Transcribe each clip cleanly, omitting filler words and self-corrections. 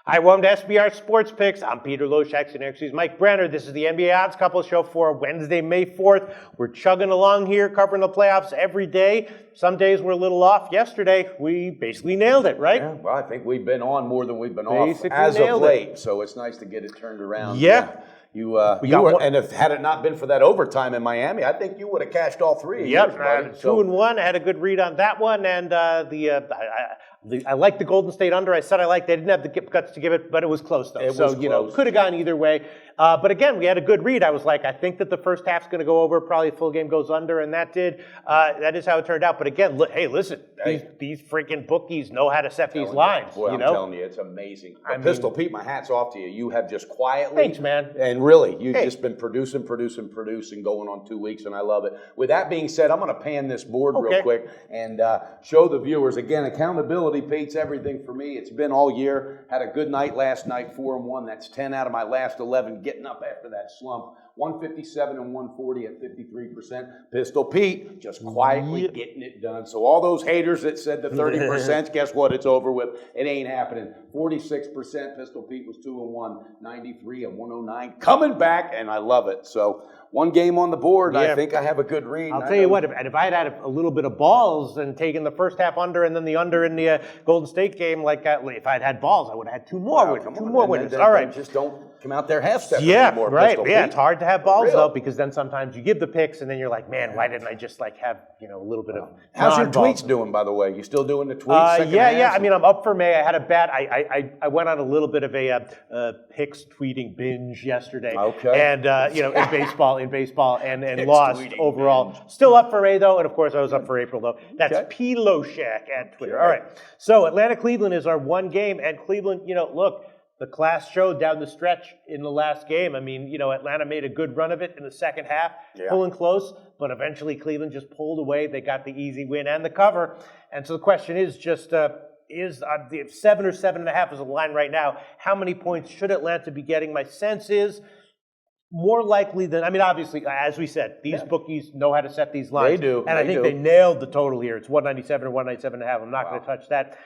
Hi, welcome to SBR Sports Picks. I'm Peter Loshak, and he's Mike Brenner. This is the NBA Odds Couple show for Wednesday, May 4th. We're chugging along here, covering the playoffs every day. Some days we're a little off. Yesterday, we basically nailed it, right? Yeah, well, I think we've been on more than we've been off as of late, so it's nice to get it turned around. Yeah. And if had it not been for that overtime in Miami, I think you would have cashed all three. Yep, 2-1. I had a good read on that one, and I like the Golden State under. I said I liked. They didn't have the guts to give it, but it was close though. It was close. Could have gone either way. But again, we had a good read. I was like, I think that the first half's going to go over. Probably the full game goes under, and that did. That is how it turned out. But again, listen, these freaking bookies know how to set these lines. Boy, I'm telling you, it's amazing. Pistol Pete, my hat's off to you. You have just quietly. Thanks, man. And really, you've just been producing going on 2 weeks, and I love it. With that being said, I'm going to pan this board real quick and show the viewers again. Accountability, Pete's everything for me. It's been all year. Had a good night last night, 4-1. That's 10 out of my last 11. Getting up after that slump. 157 and 140 at 53%. Pistol Pete just quietly getting it done. So all those haters that said the 30%, guess what? It's over with. It ain't happening. 46%. Pistol Pete was 2-1, 93 and 109. Coming back, and I love it. So one game on the board. I think I have a good read. I'll tell you what, if I had a little bit of balls and taken the first half under and then the under in the Golden State game, if I'd had balls, I would have had two more winners. All right. Just don't come out there half-step anymore. Right. Yeah, it's hard to have balls, though, because then sometimes you give the picks and then you're like, man, why didn't I just have a little bit of How's your tweets doing, by the way? You still doing the tweets? Yeah. I mean, I'm up for May. I had a bad. I went on a little bit of a picks tweeting binge yesterday. Okay. And in baseball, and lost overall. Binge. Still up for May though, and of course I was up for April though. That's P Loshak at Twitter. All right. So Atlanta Cleveland is our one game, and Cleveland, look. The class showed down the stretch in the last game. I mean, Atlanta made a good run of it in the second half, pulling close, but eventually Cleveland just pulled away. They got the easy win and the cover. And so the question is just, is the 7 or 7.5 is a line right now. How many points should Atlanta be getting? My sense is more likely than, obviously, as we said, these bookies know how to set these lines. They do. And I think they nailed the total here. It's 197 or 197.5. I'm not going to touch that.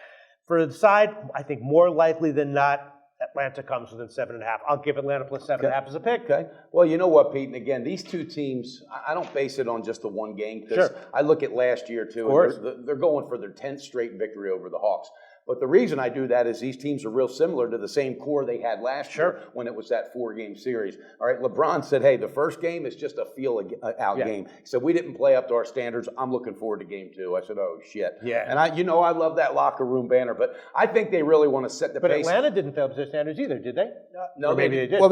For the side, I think more likely than not, Atlanta comes within 7.5. I'll give Atlanta plus 7.5 as a pick. Okay. Well, you know what, Pete? And again, these two teams, I don't base it on just the one game. Because I look at last year, too. And they're going for their 10th straight victory over the Hawks. But the reason I do that is these teams are real similar to the same core they had last year when it was that 4-game series. All right, LeBron said, hey, the first game is just a feel-out game. He said, we didn't play up to our standards. I'm looking forward to game 2. I said, oh, shit. Yeah. And I love that locker room banner, but I think they really want to set the pace. But Atlanta didn't fail up to their standards either, did they? No, maybe they did. Well,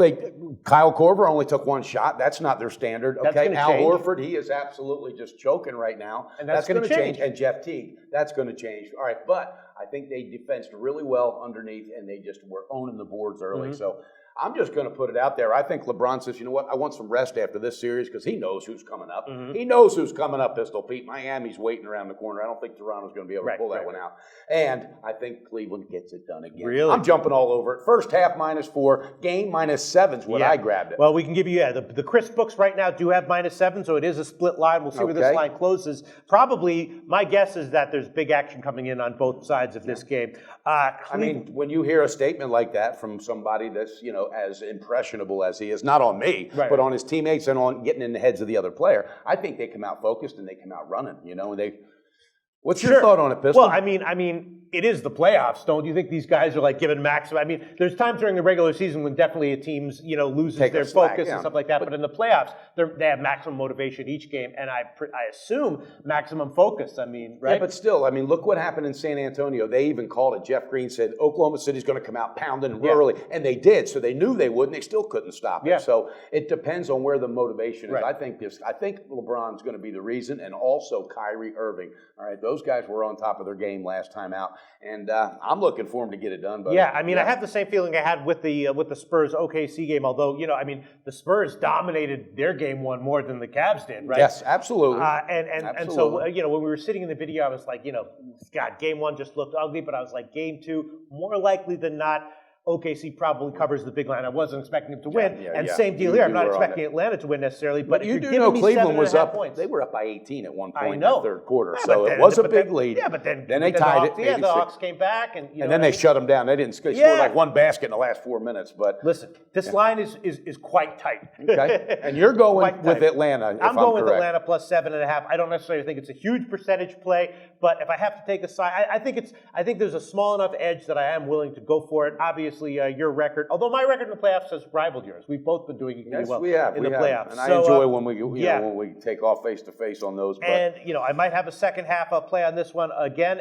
Kyle Korver only took one shot. That's not their standard. Okay, Al Horford, he is absolutely just choking right now. And that's going to change. And Jeff Teague, that's going to change. All right, but I think they defensed really well underneath, and they just were owning the boards early. So I'm just going to put it out there. I think LeBron says, you know what, I want some rest after this series because he knows who's coming up. He knows who's coming up, Pistol Pete. Miami's waiting around the corner. I don't think Toronto's going to be able to pull that one out. And I think Cleveland gets it done again. Really? I'm jumping all over it. First half -4, game -7 is what I grabbed it. Well, we can give you, the Chris books right now do have -7, so it is a split line. We'll see where this line closes. Probably, my guess is that there's big action coming in on both sides of this game. I mean, when you hear a statement like that from somebody that's, as impressionable as he is, not on me, but on his teammates and on getting in the heads of the other player, I think they come out focused and they come out running, and they... What's your thought on it, Pistol? Well, I mean, it is the playoffs. Don't you think these guys are giving maximum? I mean, there's times during the regular season when definitely a team's loses their focus and stuff like that. But in the playoffs, they have maximum motivation each game, and I assume maximum focus. I mean, right? Yeah, but still, I mean, look what happened in San Antonio. They even called it. Jeff Green said Oklahoma City's going to come out pounding early, and they did. So they knew they would, and they still couldn't stop it. So it depends on where the motivation is. I think LeBron's going to be the reason, and also Kyrie Irving. All right, those guys were on top of their game last time out, and I'm looking for them to get it done. Buddy. Yeah, I mean, I have the same feeling I had with the Spurs OKC game. Although, the Spurs dominated their game one more than the Cavs did, right? Yes, absolutely. And so when we were sitting in the video, I was like, God, game 1 just looked ugly, but I was like, game 2, more likely than not, OKC probably covers the big line. I wasn't expecting them to win. And yeah. same deal here. I'm not expecting Atlanta to win necessarily, but if you you're do giving know me Cleveland was 7.5 up. points. They were up by 18 at one point in I know. the third quarter, Yeah, so it was a big lead. Yeah, but then they tied it. Yeah, the Hawks came back, and then they shut them down. They didn't score like one basket in the last 4 minutes. But listen, this line is quite tight. Okay, and you're going with Atlanta. If I'm going correct. with Atlanta plus 7.5. I don't necessarily think it's a huge percentage play, but if I have to take a side, I think there's a small enough edge that I am willing to go for it. Obviously, your record, although my record in the playoffs has rivaled yours. We've both been doing pretty well in the playoffs. And I enjoy when we take off face to face on those. But. And I might have a second half play on this one again.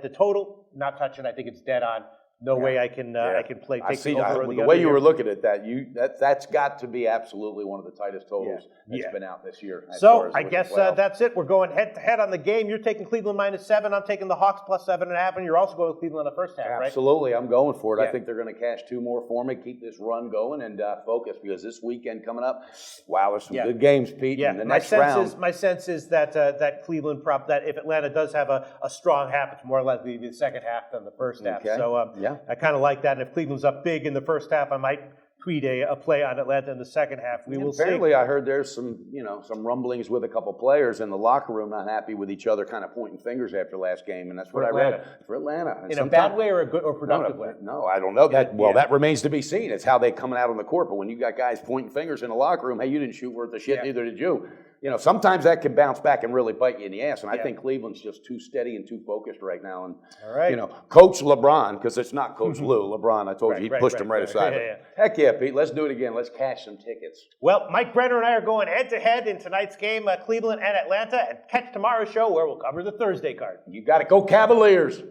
The total, not touching. I think it's dead on. No way I can play. I see the way you were looking at that. That's got to be absolutely one of the tightest totals that's been out this year. So I guess that's it. We're going head to head on the game. You're taking Cleveland -7. I'm taking the Hawks plus 7.5, and you're also going with Cleveland in the first half, right? Absolutely, I'm going for it. I think they're going to cash 2 more for me, keep this run going, and focus because this weekend coming up, wow, there's some good games, Pete. Yeah, in the next round. My sense is that Cleveland that if Atlanta does have a strong half, it's more likely to be the second half than the first half. So I kind of like that. And if Cleveland's up big in the first half, I might tweet a play on Atlanta in the second half. We will see. Apparently, I heard there's some rumblings with a couple players in the locker room not happy with each other, kind of pointing fingers after last game, and that's what I read for Atlanta. And in a bad way or a good or productive way? No, I don't know that. Well, that remains to be seen. It's how they coming out on the court. But when you got guys pointing fingers in the locker room, hey, you didn't shoot worth a shit, neither did you. Sometimes that can bounce back and really bite you in the ass. And I think Cleveland's just too steady and too focused right now. And, Coach LeBron, because it's not Coach Lou, LeBron, I told you, he pushed him right aside. Heck yeah, Pete, let's do it again. Let's cash some tickets. Well, Mike Brenner and I are going head-to-head in tonight's game, Cleveland and Atlanta. And catch tomorrow's show where we'll cover the Thursday card. You got to go Cavaliers.